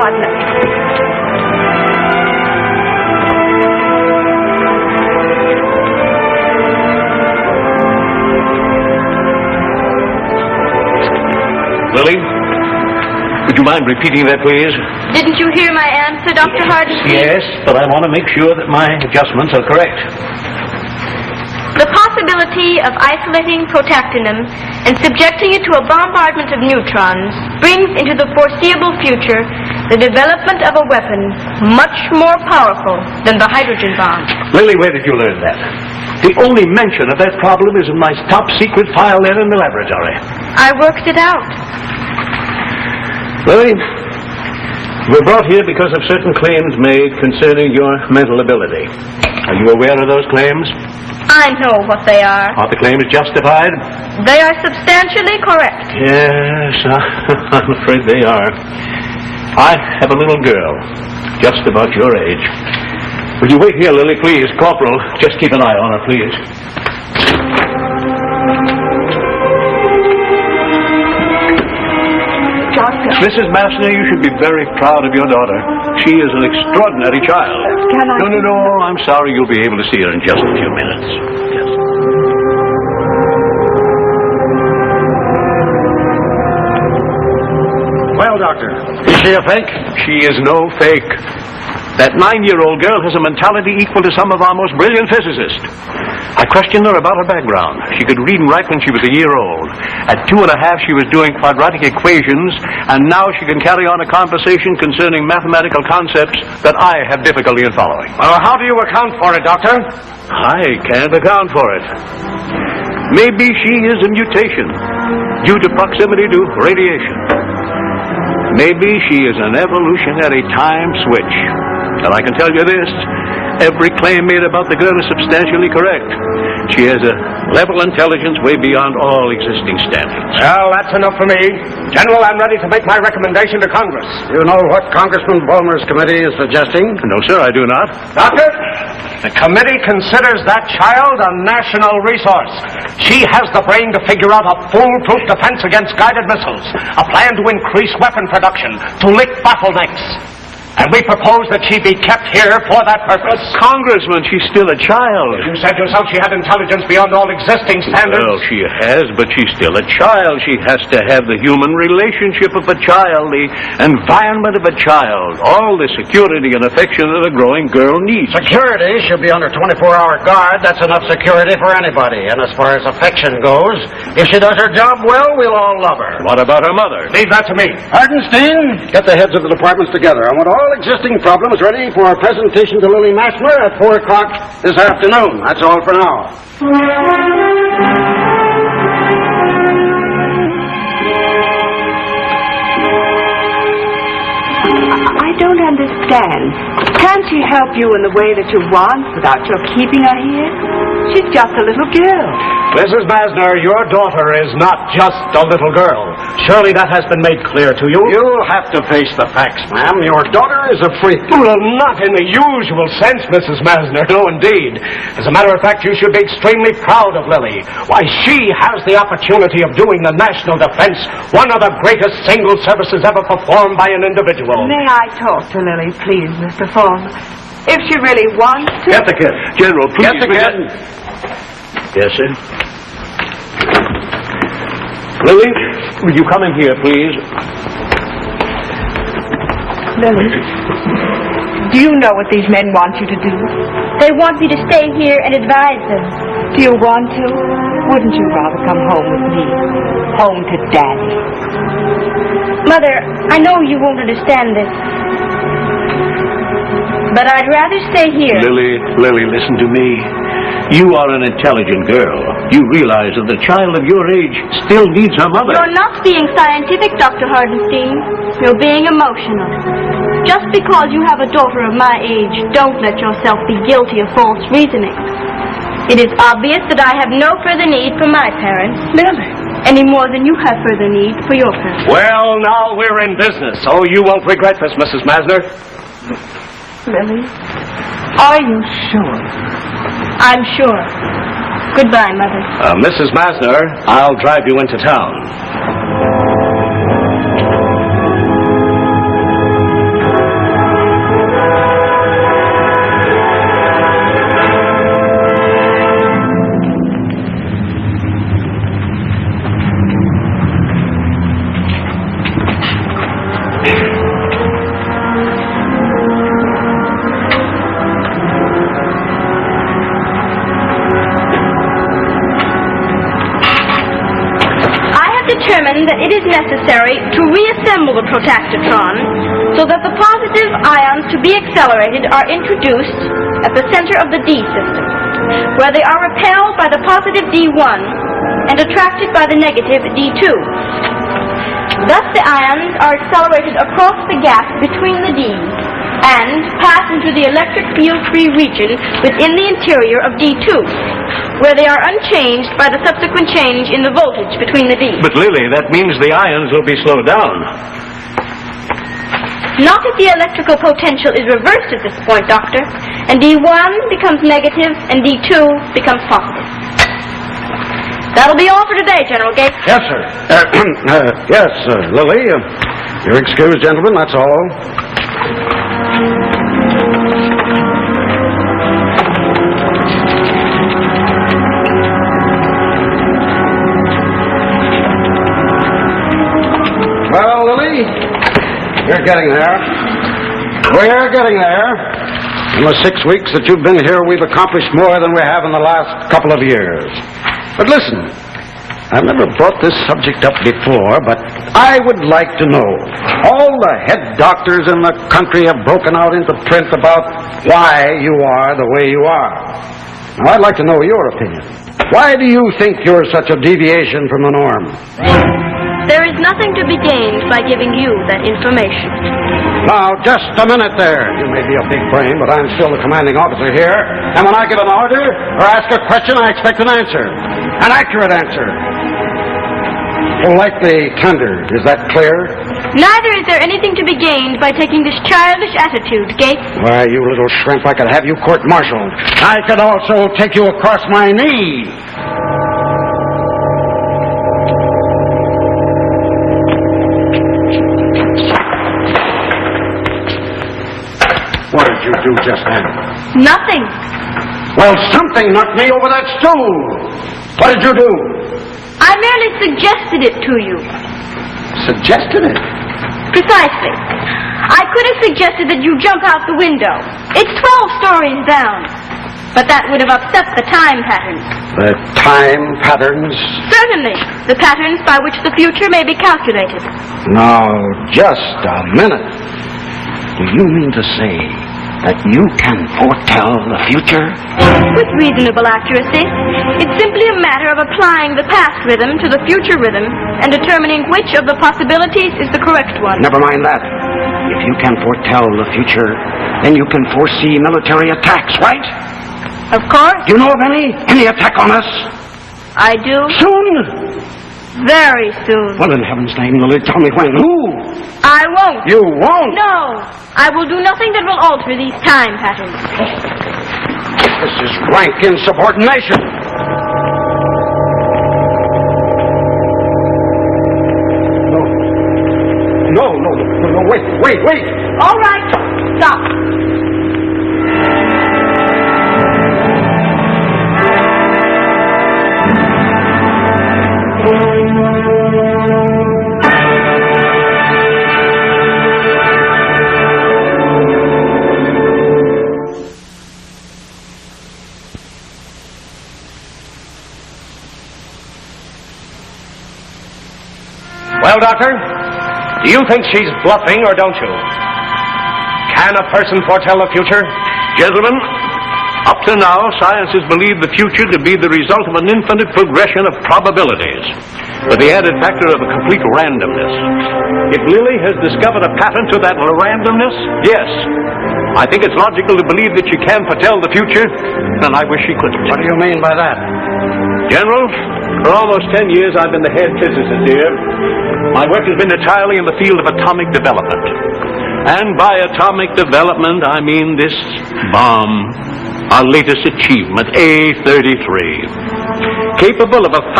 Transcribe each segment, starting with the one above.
partner. Lily, would you mind repeating that, please? Didn't you hear my answer, Dr. Hardesty? Yes, but I want to make sure that my adjustments are correct. The possibility of isolating protactinum and subjecting it to a bombardment of neutrons brings into the foreseeable future the development of a weapon much more powerful than the hydrogen bomb. Lily, where did you learn that? The only mention of that problem is in my top secret file there in the laboratory. I worked it out. Lily, we're brought here because of certain claims made concerning your mental ability. Are you aware of those claims? I know what they are. Are the claims justified? They are substantially correct. Yes, I'm afraid they are. I have a little girl, just about your age. Will you wait here, Lily, please? Corporal, just keep an eye on her, please. Doctor. Mrs. Massner, you should be very proud of your daughter. She is an extraordinary child. Can I... No, I'm sorry. You'll be able to see her in just a few minutes. Yes. Well, Doctor, is she a fake? She is no fake. That 9-year-old girl has a mentality equal to some of our most brilliant physicists. I questioned her about her background. She could read and write when she was a year old. At 2 and a half, she was doing quadratic equations, and now she can carry on a conversation concerning mathematical concepts that I have difficulty in following. Well, how do you account for it, Doctor? I can't account for it. Maybe she is a mutation due to proximity to radiation. Maybe she is an evolutionary time switch. And I can tell you this, every claim made about the girl is substantially correct. She has a level intelligence way beyond all existing standards. Well, that's enough for me. General, I'm ready to make my recommendation to Congress. You know what Congressman Bulmer's committee is suggesting? No, sir, I do not. Doctor, the committee considers that child a national resource. She has the brain to figure out a foolproof defense against guided missiles, a plan to increase weapon production, to lick bottlenecks. And we propose that she be kept here for that purpose. Congressman, she's still a child. You said yourself she had intelligence beyond all existing standards. Well, she has, but she's still a child. She has to have the human relationship of a child, the environment of a child, all the security and affection that a growing girl needs. Security? She'll be under 24-hour guard. That's enough security for anybody. And as far as affection goes, if she does her job well, we'll all love her. What about her mother? Leave that to me. Hardenstein, get the heads of the departments together. I want all existing problems ready for a presentation to Lily Massner at 4 o'clock this afternoon. That's all for now. I don't understand. Can't she help you in the way that you want without your keeping her here? She's just a little girl. Mrs. Massner, your daughter is not just a little girl. Surely that has been made clear to you. You'll have to face the facts, ma'am. Your daughter is a freak. Well, not in the usual sense, Mrs. Massner. No, indeed. As a matter of fact, you should be extremely proud of Lily. Why, she has the opportunity of doing the national defense, one of the greatest single services ever performed by an individual. May I talk to Lily, please, Mr. Fulmer? If she really wants to... Get the kid. General, please. Get the kid. Yes, sir. Lily, will you come in here, please? Lily, do you know what these men want you to do? They want me to stay here and advise them. Do you want to? Wouldn't you rather come home with me? Home to Daddy. Mother, I know you won't understand this, but I'd rather stay here. Lily, listen to me. You are an intelligent girl. You realize that a child of your age still needs her mother. You're not being scientific, Dr. Hardenstein. You're being emotional. Just because you have a daughter of my age, don't let yourself be guilty of false reasoning. It is obvious that I have no further need for my parents. Lily. Any more than you have further need for your parents. Well, now we're in business, so you won't regret this, Mrs. Massner. Lily, are you sure? I'm sure. Goodbye, Mother. Mrs. Massner, I'll drive you into town. necessary to reassemble the protactitron so that the positive ions to be accelerated are introduced at the center of the D system, where they are repelled by the positive D1 and attracted by the negative D2. Thus the ions are accelerated across the gap between the Ds and pass into the electric field-free region within the interior of D2, where they are unchanged by the subsequent change in the voltage between the Ds. But, Lily, that means the ions will be slowed down. Not if the electrical potential is reversed at this point, Doctor, and D1 becomes negative and D2 becomes positive. That'll be all for today, General Gates. Yes, sir. Yes, Lily. You're excused, gentlemen, that's all. Well, Lily, you're getting there. We're getting there. In the 6 weeks that you've been here, we've accomplished more than we have in the last couple of years. But listen, I've never brought this subject up before, but I would like to know. All the head doctors in the country have broken out into print about why you are the way you are. Now, I'd like to know your opinion. Why do you think you're such a deviation from the norm? There is nothing to be gained by giving you that information. Now, just a minute there. You may be a big brain, but I'm still the commanding officer here. And when I give an order or ask a question, I expect an answer. An accurate answer. Politely tender. Is that clear? Neither is there anything to be gained by taking this childish attitude, Gates. Why, you little shrimp, I could have you court-martialed. I could also take you across my knee. What did you do just then? Nothing. Well, something knocked me over that stool. What did you do? I merely suggested it to you. Suggested it? Precisely. I could have suggested that you jump out the window. It's 12 stories down. But that would have upset the time patterns. The time patterns? Certainly. The patterns by which the future may be calculated. Now, just a minute. Do you mean to say that you can foretell the future? With reasonable accuracy. It's simply a matter of applying the past rhythm to the future rhythm and determining which of the possibilities is the correct one. Never mind that. If you can foretell the future, then you can foresee military attacks, right? Of course. Do you know of any attack on us? I do. Soon? Very soon. Well, in heaven's name, Lily, tell me when. Who? I won't. You won't? No. I will do nothing that will alter these time patterns. This is rank insubordination. No, wait. All right. Stop. Well, Doctor, do you think she's bluffing or don't you? Can a person foretell the future? Gentlemen, up to now, science has believed the future to be the result of an infinite progression of probabilities, with the added factor of a complete randomness. If Lily has discovered a pattern to that randomness, yes, I think it's logical to believe that she can foretell the future, and I wish she couldn't. What do you mean by that? General, for almost 10 years I've been the head physicist here. My work has been entirely in the field of atomic development. And by atomic development, I mean this bomb, our latest achievement, A-33. Capable of 1,000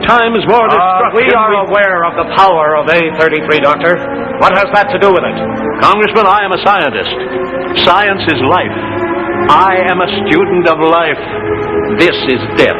times more destruction. We are aware of the power of A-33, Doctor. What has that to do with it? Congressman, I am a scientist. Science is life. I am a student of life. This is death.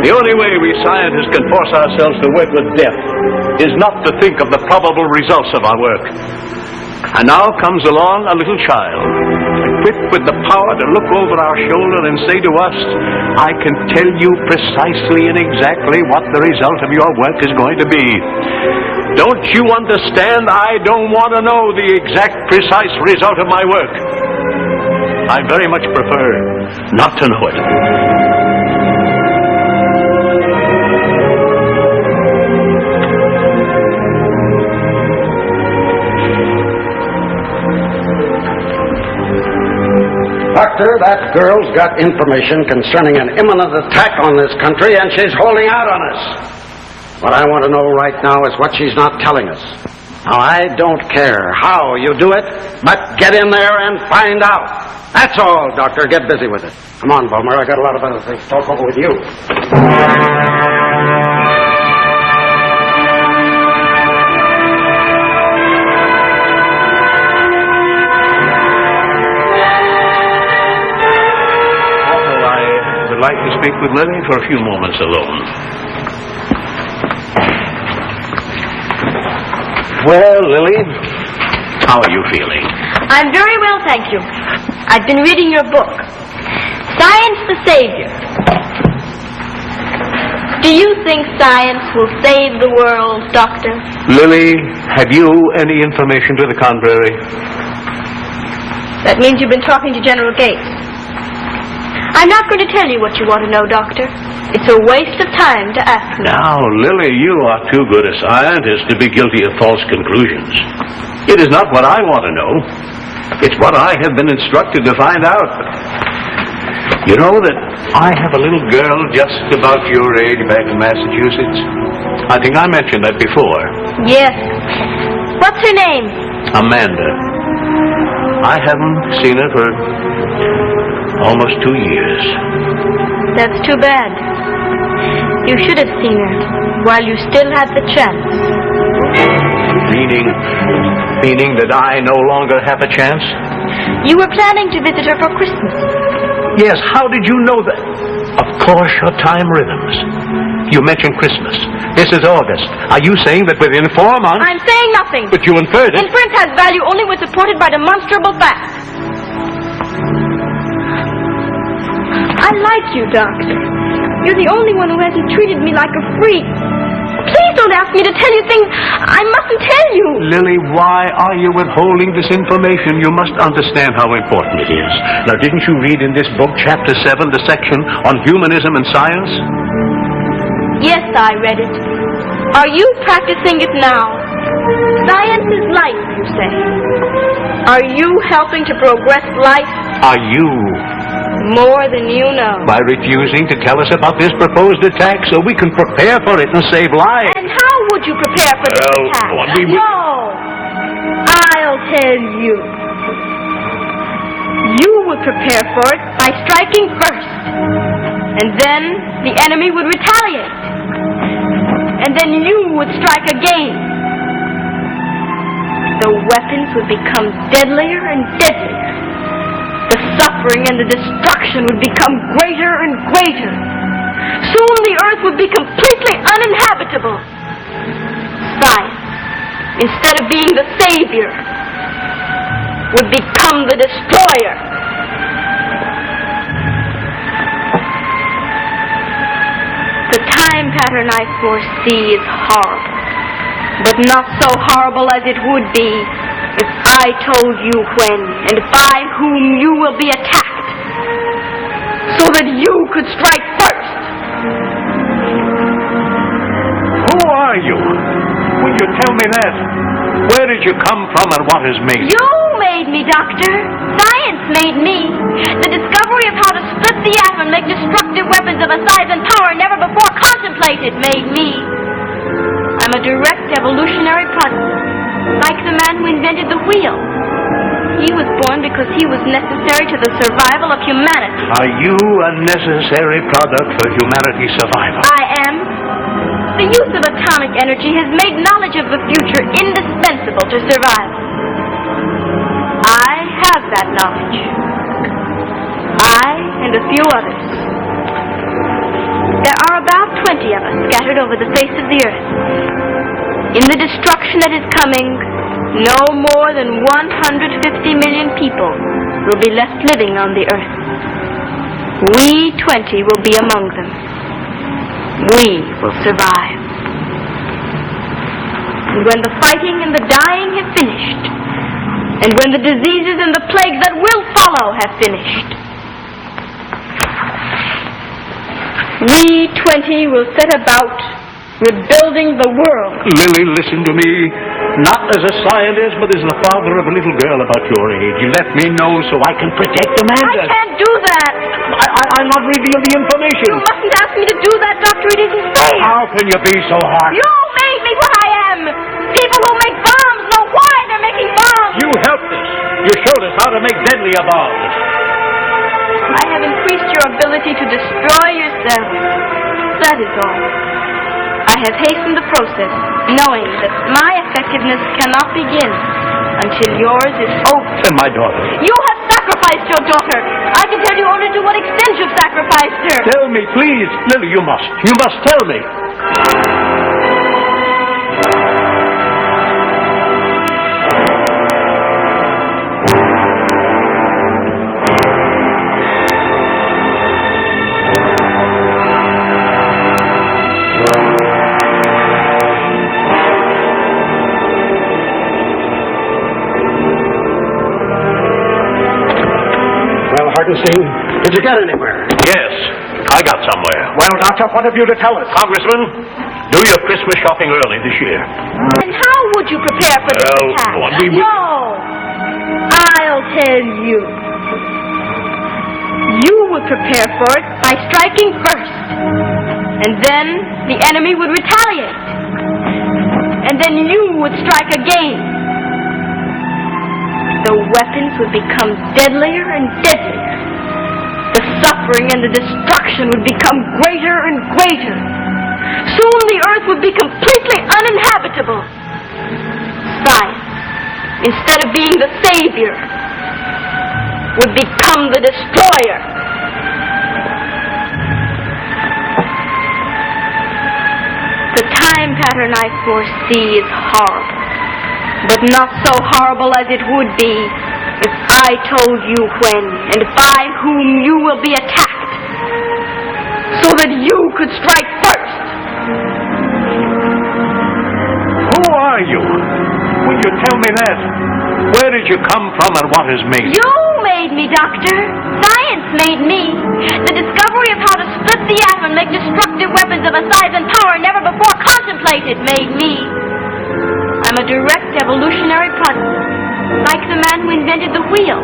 The only way we scientists can force ourselves to work with death is not to think of the probable results of our work. And now comes along a little child, equipped with the power to look over our shoulder and say to us, I can tell you precisely and exactly what the result of your work is going to be. Don't you understand? I don't want to know the exact, precise result of my work. I very much prefer not to know it. Doctor, that girl's got information concerning an imminent attack on this country, and she's holding out on us. What I want to know right now is what she's not telling us. Now, I don't care how you do it, but get in there and find out. That's all, Doctor. Get busy with it. Come on, Bulmer. I got a lot of other things to talk over with you. I'd like to speak with Lily for a few moments alone. Well, Lily, how are you feeling? I'm very well, thank you. I've been reading your book, Science the Savior. Do you think science will save the world, Doctor? Lily, have you any information to the contrary? That means you've been talking to General Gates. I'm not going to tell you what you want to know, Doctor. It's a waste of time to ask me. Now, Lily, you are too good a scientist to be guilty of false conclusions. It is not what I want to know. It's what I have been instructed to find out. You know that I have a little girl just about your age back in Massachusetts? I think I mentioned that before. Yes. What's her name? Amanda. I haven't seen her for almost 2 years. That's too bad. You should have seen her while you still had the chance. Meaning that I no longer have a chance? You were planning to visit her for Christmas. Yes, how did you know that? Of course, your time rhythms. You mentioned Christmas. This is August. Are you saying that within 4 months... I'm saying nothing. But you inferred it. Inference has value only when supported by demonstrable facts. I like you, Doctor. You're the only one who hasn't treated me like a freak. Please don't ask me to tell you things I mustn't tell you. Lily, why are you withholding this information? You must understand how important it is. Now, didn't you read in this book, Chapter 7, the section on humanism and science? Yes, I read it. Are you practicing it now? Science is life, you say. Are you helping to progress life? Are you? More than you know. By refusing to tell us about this proposed attack so we can prepare for it and save lives. And how would you prepare for this attack? No! I'll tell you. You would prepare for it by striking first. And then the enemy would retaliate. And then you would strike again. The weapons would become deadlier and deadlier. The suffering and the destruction would become greater and greater. Soon the earth would be completely uninhabitable. Science, instead of being the savior, would become the destroyer. The time pattern I foresee is horrible, but not so horrible as it would be if I told you when and by whom you will be attacked, so that you could strike first. Who are you? Will you tell me that? Where did you come from and what has made you? You made me, Doctor. Science made me. The discovery of how to split the atom and make destructive weapons of a size and power never before contemplated made me. I'm a direct evolutionary product. Like the man who invented the wheel. He was born because he was necessary to the survival of humanity. Are you a necessary product for humanity's survival? I am. The use of atomic energy has made knowledge of the future indispensable to survival. I have that knowledge. I and a few others. There are about 20 of us scattered over the face of the earth. In the destruction that is coming, no more than 150 million people will be left living on the earth. We 20 will be among them. We will survive. And when the fighting and the dying have finished, and when the diseases and the plagues that will follow have finished, we 20 will set about rebuilding the world. Lily, listen to me. Not as a scientist, but as the father of a little girl about your age. You let me know so I can protect Amanda. I can't do that. I'll not reveal the information. You mustn't ask me to do that, Doctor. It isn't safe. How can you be so hard? You made me what I am. People who make bombs know why they're making bombs. You helped us. You showed us how to make deadlier bombs. I have increased your ability to destroy yourself. That is all. I have hastened the process, knowing that my effectiveness cannot begin until yours is over. And my daughter. You have sacrificed your daughter. I can tell you only to what extent you've sacrificed her. Tell me, please. Lily, you must. You must tell me. Hartenstein, did you get anywhere? Yes, I got somewhere. Well, Doctor, what have you to tell us? Congressman, do your Christmas shopping early this year. And how would you prepare for this Well, attack? we- No, I'll tell you. You would prepare for it by striking first. And then the enemy would retaliate. And then you would strike again. The weapons would become deadlier and deadlier. The suffering and the destruction would become greater and greater. Soon the earth would be completely uninhabitable. Science, instead of being the savior, would become the destroyer. The time pattern I foresee is horrible. But not so horrible as it would be if I told you when and by whom you will be attacked, so that you could strike first. Who are you? Will you tell me that? Where did you come from and what has made you? You made me, Doctor. Science made me. The discovery of how to split the atom and make destructive weapons of a size and power never before contemplated made me. I'm a direct evolutionary product, like the man who invented the wheel.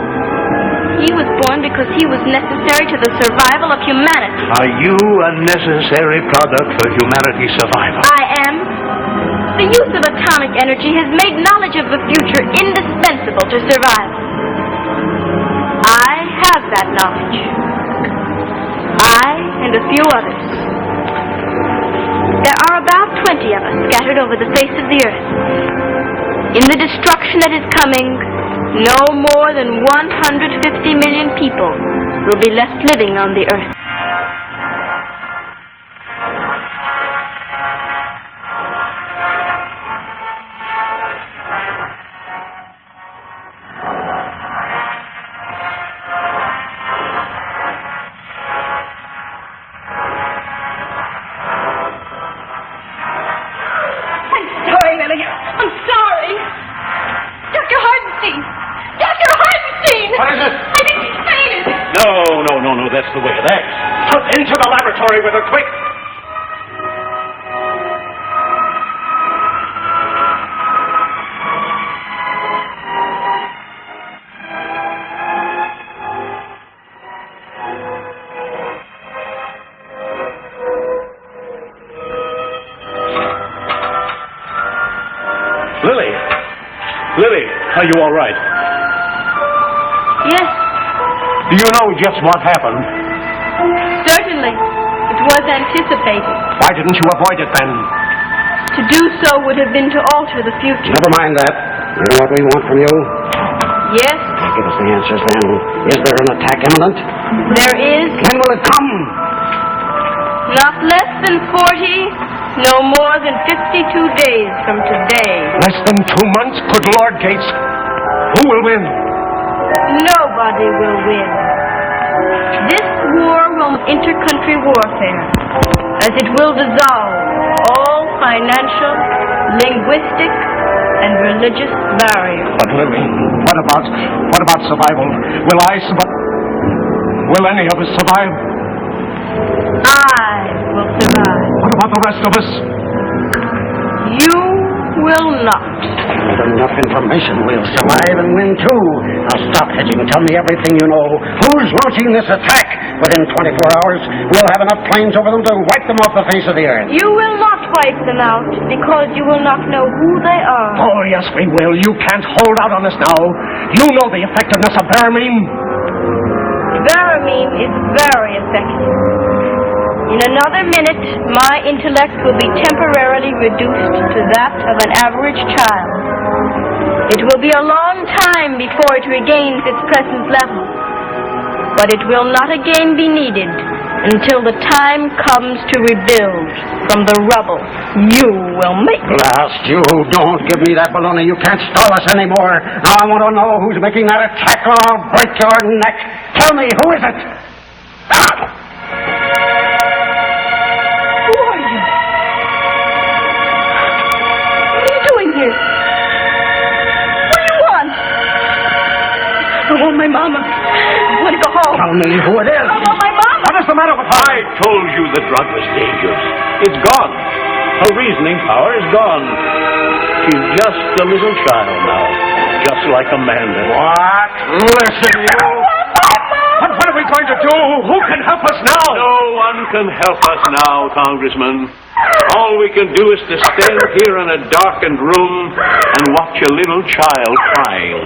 He was born because he was necessary to the survival of humanity. Are you a necessary product for humanity's survival? I am. The use of atomic energy has made knowledge of the future indispensable to survival. I have that knowledge. I and a few others. There are about 20 of us scattered over the face of the earth. In the destruction that is coming, no more than 150 million people will be left living on the earth. No, that's the way it acts. Into the laboratory with her, quick! Lily, are you all right? Yes, Do you know just what happened? certainly. It was anticipated. Why didn't you avoid it then? To do so would have been to alter the future. Never mind that. You know what we want from you? Yes, Give us the answers then. Is there an attack imminent? there is. When will it come? Not less than 40, no more than 52 days from today. Less than 2 months? Good Lord, Gates. Who will win? Nobody will win. This war will be intercountry warfare, as it will dissolve all financial, linguistic, religious barrier. But Lily, what about survival? Will I survive? Will any of us survive? I will survive. What about the rest of us? You will not. With enough information, we'll survive and win, too. Now stop hedging. Tell me everything you know. Who's launching this attack? Within 24 hours, we'll have enough planes over them to wipe them off the face of the earth. You will not wipe them out because you will not know who they are. Oh, yes, we will. You can't hold out on us now. You know the effectiveness of Varamine. Varamine is very effective. In another minute, my intellect will be temporarily reduced to that of an average child. It will be a long time before it regains its present level, but it will not again be needed until the time comes to rebuild from the rubble you will make. Blast you! Don't give me that baloney. You can't stall us anymore. Now I want to know who's making that attack or I'll break your neck. Tell me, who is it? Who are you? What are you doing here? What do you want? I want my mama. I want to go home. Tell me who it is. I want my mama. What is the matter with her? I told you the drug was dangerous. It's gone. Her reasoning power is gone. She's just a little child now, just like Amanda. What? Listen, you. What are we going to do? Who can help us now? No one can help us now, Congressman. All we can do is to stand here in a darkened room and watch a little child crying.